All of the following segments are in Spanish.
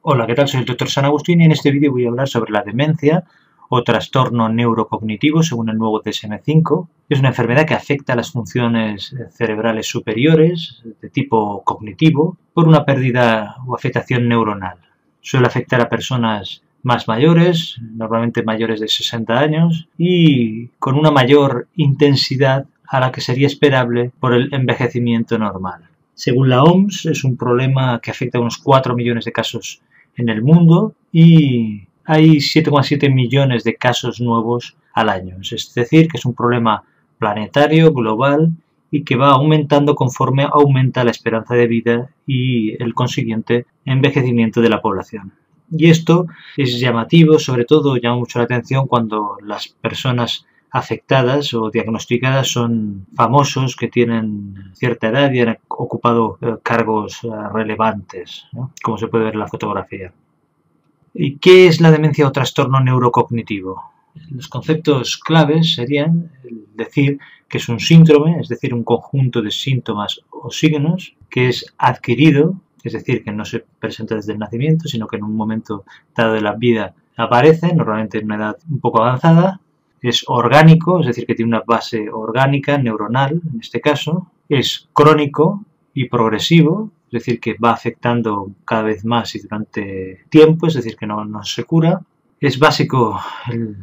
Hola, ¿qué tal? Soy el Dr. San Agustín y en este vídeo voy a hablar sobre la demencia o trastorno neurocognitivo según el nuevo DSM-5. Es una enfermedad que afecta a las funciones cerebrales superiores de tipo cognitivo por una pérdida o afectación neuronal. Suele afectar a personas más mayores, normalmente mayores de 60 años, y con una mayor intensidad a la que sería esperable por el envejecimiento normal. Según la OMS, es un problema que afecta a unos 4 millones de casos en el mundo y hay 7,7 millones de casos nuevos al año. Es decir, que es un problema planetario, global y que va aumentando conforme aumenta la esperanza de vida y el consiguiente envejecimiento de la población. Y esto es llamativo, sobre todo llama mucho la atención cuando las personas afectadas o diagnosticadas son famosos que tienen cierta edad y han ocupado cargos relevantes, ¿no? Como se puede ver en la fotografía. ¿Y qué es la demencia o trastorno neurocognitivo? Los conceptos claves serían decir que es un síndrome, es decir, un conjunto de síntomas o signos que es adquirido, es decir, que no se presenta desde el nacimiento, sino que en un momento dado de la vida aparece, normalmente en una edad un poco avanzada. Es orgánico, es decir, que tiene una base orgánica, neuronal, en este caso. Es crónico y progresivo, es decir, que va afectando cada vez más y durante tiempo, es decir, que no se cura. Es básico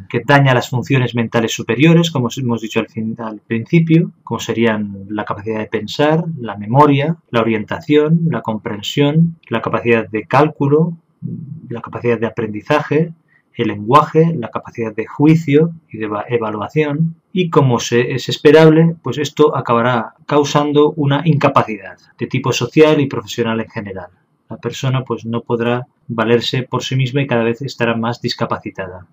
que daña las funciones mentales superiores, como hemos dicho al principio, como serían la capacidad de pensar, la memoria, la orientación, la comprensión, la capacidad de cálculo, la capacidad de aprendizaje, el lenguaje, la capacidad de juicio y de evaluación, y como es esperable, pues esto acabará causando una incapacidad de tipo social y profesional en general. La persona pues no podrá valerse por sí misma y cada vez estará más discapacitada.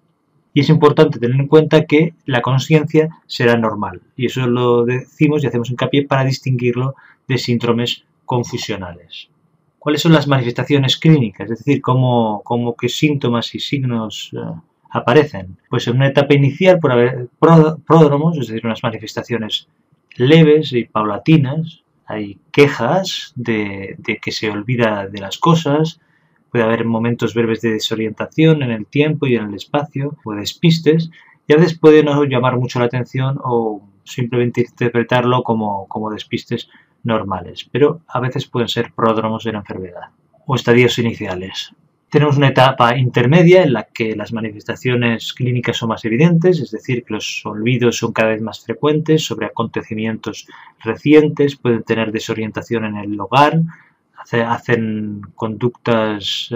Y es importante tener en cuenta que la conciencia será normal, y eso lo decimos y hacemos hincapié para distinguirlo de síndromes confusionales. ¿Cuáles son las manifestaciones clínicas? Es decir, qué síntomas y signos aparecen. Pues en una etapa inicial por haber pródromos, es decir, unas manifestaciones leves y paulatinas. Hay quejas de que se olvida de las cosas, puede haber momentos breves de desorientación en el tiempo y en el espacio, o despistes, y a veces puede no llamar mucho la atención o simplemente interpretarlo como despistes normales, pero a veces pueden ser pródromos de la enfermedad o estadios iniciales. Tenemos una etapa intermedia en la que las manifestaciones clínicas son más evidentes, es decir, que los olvidos son cada vez más frecuentes sobre acontecimientos recientes, pueden tener desorientación en el hogar, hacen conductas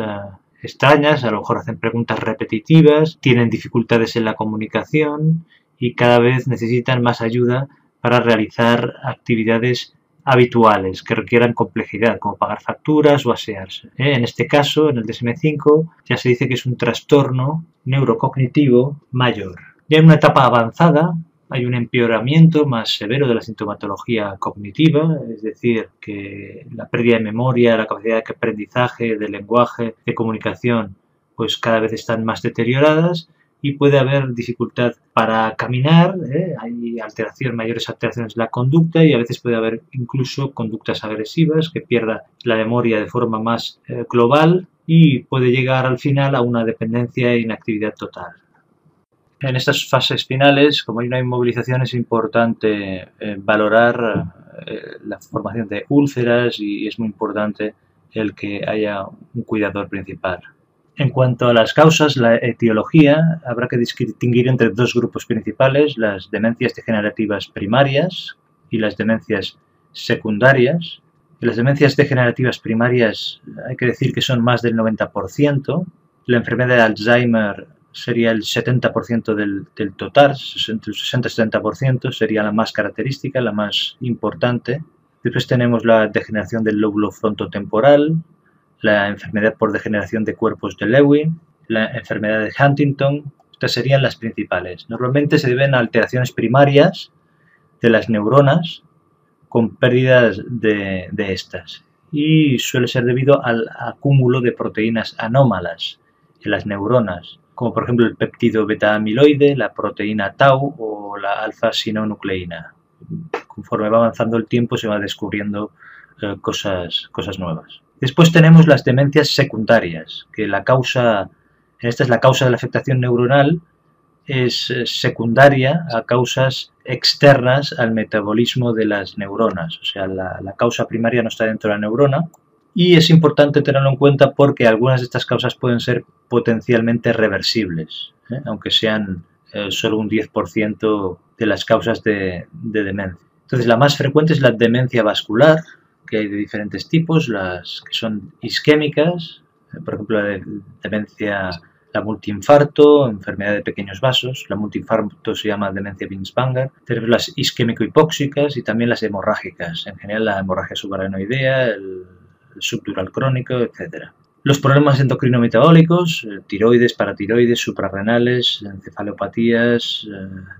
extrañas, a lo mejor hacen preguntas repetitivas, tienen dificultades en la comunicación y cada vez necesitan más ayuda para realizar actividades habituales que requieran complejidad, como pagar facturas o asearse. En este caso, en el DSM-5, ya se dice que es un trastorno neurocognitivo mayor. Ya en una etapa avanzada hay un empeoramiento más severo de la sintomatología cognitiva, es decir, que la pérdida de memoria, la capacidad de aprendizaje, de lenguaje, de comunicación, pues cada vez están más deterioradas y puede haber dificultad para caminar, hay mayores alteraciones de la conducta y a veces puede haber incluso conductas agresivas, que pierda la memoria de forma más global y puede llegar al final a una dependencia e inactividad total. En estas fases finales, como hay una inmovilización, es importante valorar la formación de úlceras y es muy importante el que haya un cuidador principal. En cuanto a las causas, la etiología, habrá que distinguir entre dos grupos principales, las demencias degenerativas primarias y las demencias secundarias. Las demencias degenerativas primarias hay que decir que son más del 90%. La enfermedad de Alzheimer sería el 70% del total, entre el 60 y 70% sería la más característica, la más importante. Después tenemos la degeneración del lóbulo frontotemporal, la enfermedad por degeneración de cuerpos de Lewy, la enfermedad de Huntington. Estas serían las principales. Normalmente se deben a alteraciones primarias de las neuronas con pérdidas de estas y suele ser debido al acúmulo de proteínas anómalas en las neuronas, como por ejemplo el péptido beta-amiloide, la proteína tau o la alfa-sinonucleína. Conforme va avanzando el tiempo se va descubriendo cosas nuevas. Después tenemos las demencias secundarias, que esta es la causa de la afectación neuronal, es secundaria a causas externas al metabolismo de las neuronas. O sea, la causa primaria no está dentro de la neurona. Y es importante tenerlo en cuenta porque algunas de estas causas pueden ser potencialmente reversibles, aunque sean solo un 10% de las causas de demencia. Entonces, la más frecuente es la demencia vascular, que hay de diferentes tipos, las que son isquémicas, por ejemplo, la demencia, la multiinfarto, enfermedad de pequeños vasos, la multiinfarto se llama demencia Binswanger, tenemos las isquémico-hipóxicas y también las hemorrágicas, en general la hemorragia subarachnoidea, el subdural crónico, etc. Los problemas endocrino-metabólicos, tiroides, paratiroides, suprarrenales, encefalopatías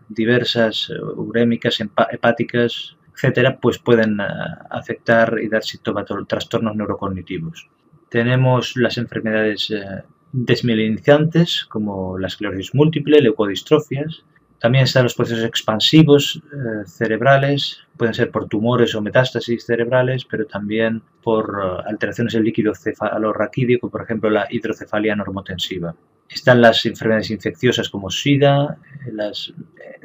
diversas, urémicas, hepáticas, etcétera, pues pueden afectar y dar trastornos neurocognitivos. Tenemos las enfermedades desmielinizantes, como la esclerosis múltiple, leucodistrofias. También están los procesos expansivos cerebrales, pueden ser por tumores o metástasis cerebrales, pero también por alteraciones del líquido cefalorraquídeo, como por ejemplo la hidrocefalia normotensiva. Están las enfermedades infecciosas como SIDA, las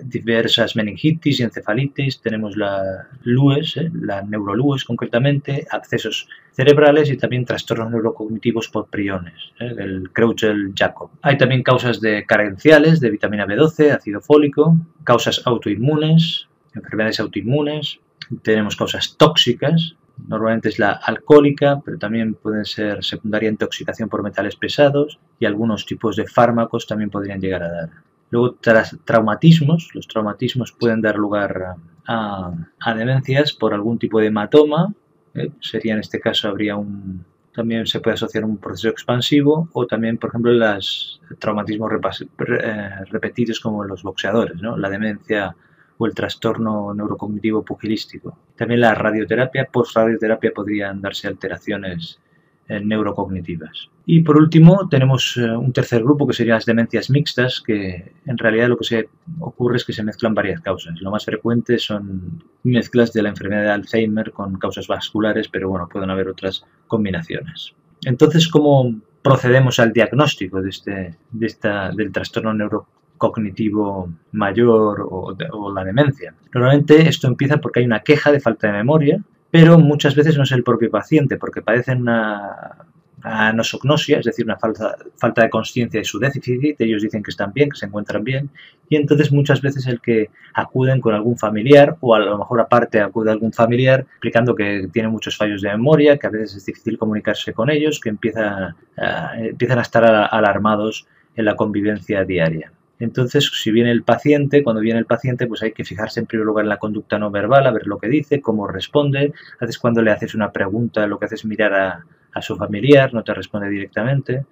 diversas meningitis y encefalitis, tenemos la LUES, la neurolues concretamente, accesos cerebrales y también trastornos neurocognitivos por priones, el Creutzfeldt-Jakob. Hay también causas carenciales de vitamina B12, ácido fólico, causas autoinmunes, enfermedades autoinmunes, tenemos causas tóxicas, normalmente es la alcohólica, pero también pueden ser secundaria intoxicación por metales pesados y algunos tipos de fármacos también podrían llegar a dar. Luego, traumatismos. Los traumatismos pueden dar lugar a demencias por algún tipo de hematoma. Sería en este caso, también se puede asociar un proceso expansivo o también, por ejemplo, los traumatismos repetidos como los boxeadores, ¿no? La demencia o el trastorno neurocognitivo pugilístico. También la radioterapia, post-radioterapia podrían darse alteraciones neurocognitivas. Y por último tenemos un tercer grupo que serían las demencias mixtas, que en realidad lo que se ocurre es que se mezclan varias causas. Lo más frecuente son mezclas de la enfermedad de Alzheimer con causas vasculares, pero bueno, pueden haber otras combinaciones. Entonces, ¿cómo procedemos al diagnóstico del trastorno neurocognitivo mayor o la demencia? Normalmente esto empieza porque hay una queja de falta de memoria, pero muchas veces no es el propio paciente, porque padecen una anosognosia, es decir, una falta de conciencia de su déficit. Ellos dicen que están bien, que se encuentran bien, y entonces muchas veces el que acuden con algún familiar, o a lo mejor aparte acude algún familiar explicando que tiene muchos fallos de memoria, que a veces es difícil comunicarse con ellos, que empiezan a estar alarmados en la convivencia diaria. Entonces, cuando viene el paciente, pues hay que fijarse en primer lugar en la conducta no verbal, a ver lo que dice, cómo responde. A veces cuando le haces una pregunta, lo que haces es mirar a su familiar, no te responde directamente.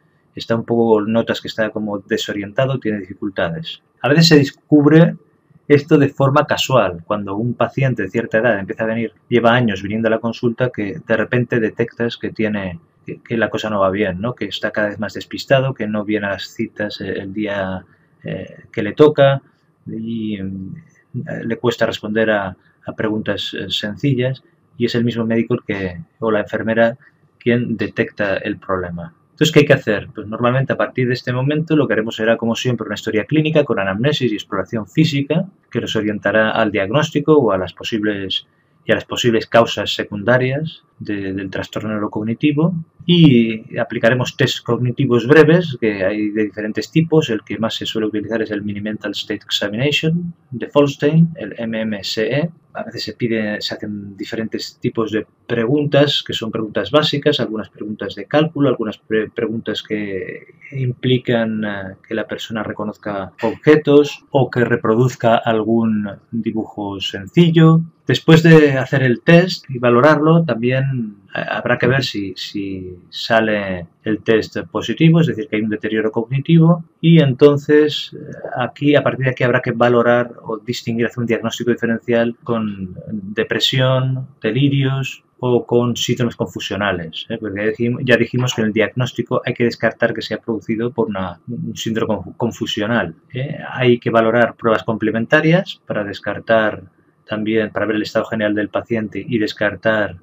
Notas que está como desorientado, tiene dificultades. A veces se descubre esto de forma casual, cuando un paciente de cierta edad empieza a venir, lleva años viniendo a la consulta, que de repente detectas que la cosa no va bien, ¿no? Que está cada vez más despistado, que no viene a las citas el día que le toca y le cuesta responder a preguntas sencillas, y es el mismo médico o la enfermera quien detecta el problema. Entonces, ¿qué hay que hacer? Pues normalmente a partir de este momento lo que haremos será, como siempre, una historia clínica con anamnesis y exploración física que nos orientará al diagnóstico o a las posibles causas secundarias del trastorno neurocognitivo, y aplicaremos test cognitivos breves, que hay de diferentes tipos. El que más se suele utilizar es el Mini Mental State Examination de Folstein, el MMSE. A veces se hacen diferentes tipos de preguntas, que son preguntas básicas, algunas preguntas de cálculo, algunas preguntas que implican que la persona reconozca objetos o que reproduzca algún dibujo sencillo. Después de hacer el test y valorarlo, también habrá que ver si sale el test positivo, es decir, que hay un deterioro cognitivo, y entonces a partir de aquí habrá que valorar o distinguir, hacer un diagnóstico diferencial con depresión, delirios o con síntomas confusionales, porque ya dijimos que en el diagnóstico hay que descartar que sea producido por un síndrome confusional. Hay que valorar pruebas complementarias para descartar también, para ver el estado general del paciente y descartar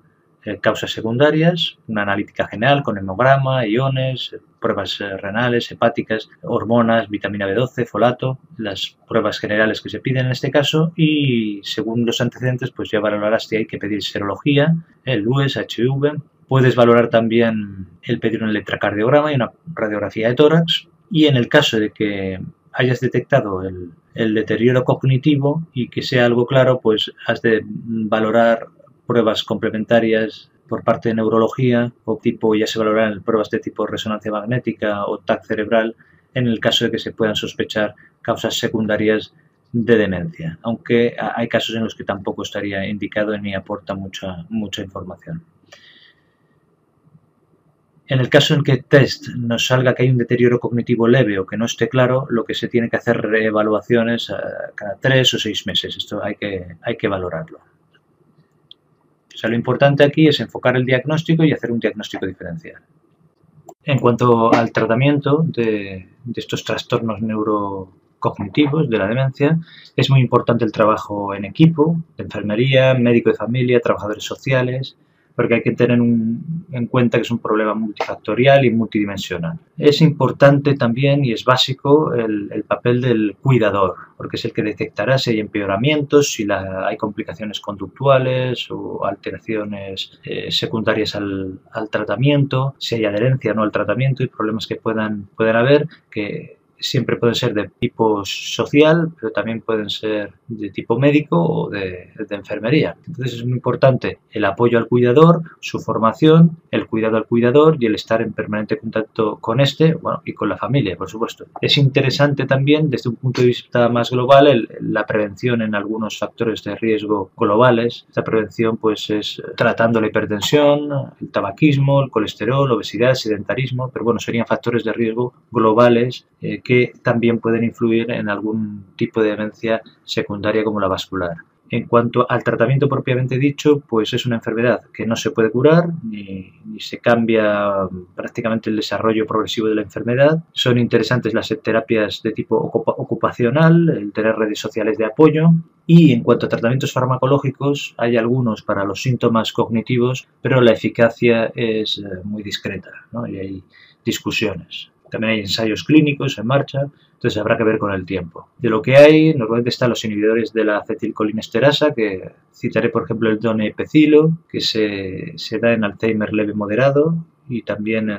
causas secundarias, una analítica general con hemograma, iones, pruebas renales, hepáticas, hormonas, vitamina B12, folato, las pruebas generales que se piden en este caso, y según los antecedentes pues ya valorarás si hay que pedir serología, el LUES, HIV. Puedes valorar también el pedir un electrocardiograma y una radiografía de tórax, y en el caso de que hayas detectado el deterioro cognitivo y que sea algo claro, pues has de valorar pruebas complementarias por parte de neurología o tipo, ya se valorarán pruebas de tipo resonancia magnética o TAC cerebral en el caso de que se puedan sospechar causas secundarias de demencia, aunque hay casos en los que tampoco estaría indicado ni aporta mucha información. En el caso en que el test nos salga que hay un deterioro cognitivo leve o que no esté claro, lo que se tiene que hacer reevaluaciones cada 3 o 6 meses. Esto hay que valorarlo. O sea, lo importante aquí es enfocar el diagnóstico y hacer un diagnóstico diferencial. En cuanto al tratamiento de estos trastornos neurocognitivos de la demencia, es muy importante el trabajo en equipo, de enfermería, médico de familia, trabajadores sociales, porque hay que tener en cuenta que es un problema multifactorial y multidimensional. Es importante también y es básico el papel del cuidador, porque es el que detectará si hay empeoramientos, si hay complicaciones conductuales o alteraciones secundarias al tratamiento, si hay adherencia o no al tratamiento y problemas que puedan haber, que siempre pueden ser de tipo social, pero también pueden ser de tipo médico o de enfermería. Entonces es muy importante el apoyo al cuidador, su formación, el cuidado al cuidador y el estar en permanente contacto con bueno, y con la familia, por supuesto. Es interesante también, desde un punto de vista más global, la prevención en algunos factores de riesgo globales. Esta prevención pues es tratando la hipertensión, el tabaquismo, el colesterol, obesidad, sedentarismo, pero bueno, serían factores de riesgo globales que también pueden influir en algún tipo de demencia secundaria como la vascular. En cuanto al tratamiento propiamente dicho, pues es una enfermedad que no se puede curar ni se cambia prácticamente el desarrollo progresivo de la enfermedad. Son interesantes las terapias de tipo ocupacional, el tener redes sociales de apoyo. Y en cuanto a tratamientos farmacológicos, hay algunos para los síntomas cognitivos, pero la eficacia es muy discreta, ¿no? Y hay discusiones. También hay ensayos clínicos en marcha, entonces habrá que ver con el tiempo. De lo que hay, normalmente están los inhibidores de la acetilcolinesterasa, que citaré por ejemplo el donepezilo, que se da en Alzheimer leve moderado y también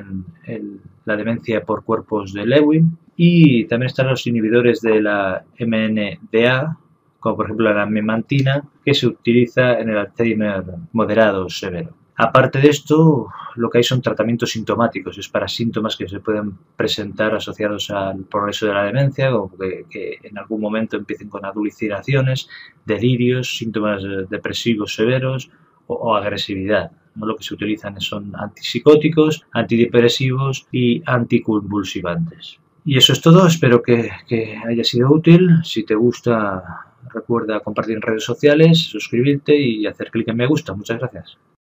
en la demencia por cuerpos de Lewin. Y también están los inhibidores de la MNDA, como por ejemplo la memantina, que se utiliza en el Alzheimer moderado o severo. Aparte de esto, lo que hay son tratamientos sintomáticos, es para síntomas que se pueden presentar asociados al progreso de la demencia, como que en algún momento empiecen con alucinaciones, delirios, síntomas depresivos severos o agresividad. ¿No? Lo que se utilizan son antipsicóticos, antidepresivos y anticonvulsivantes. Y eso es todo, espero que haya sido útil. Si te gusta, recuerda compartir en redes sociales, suscribirte y hacer clic en me gusta. Muchas gracias.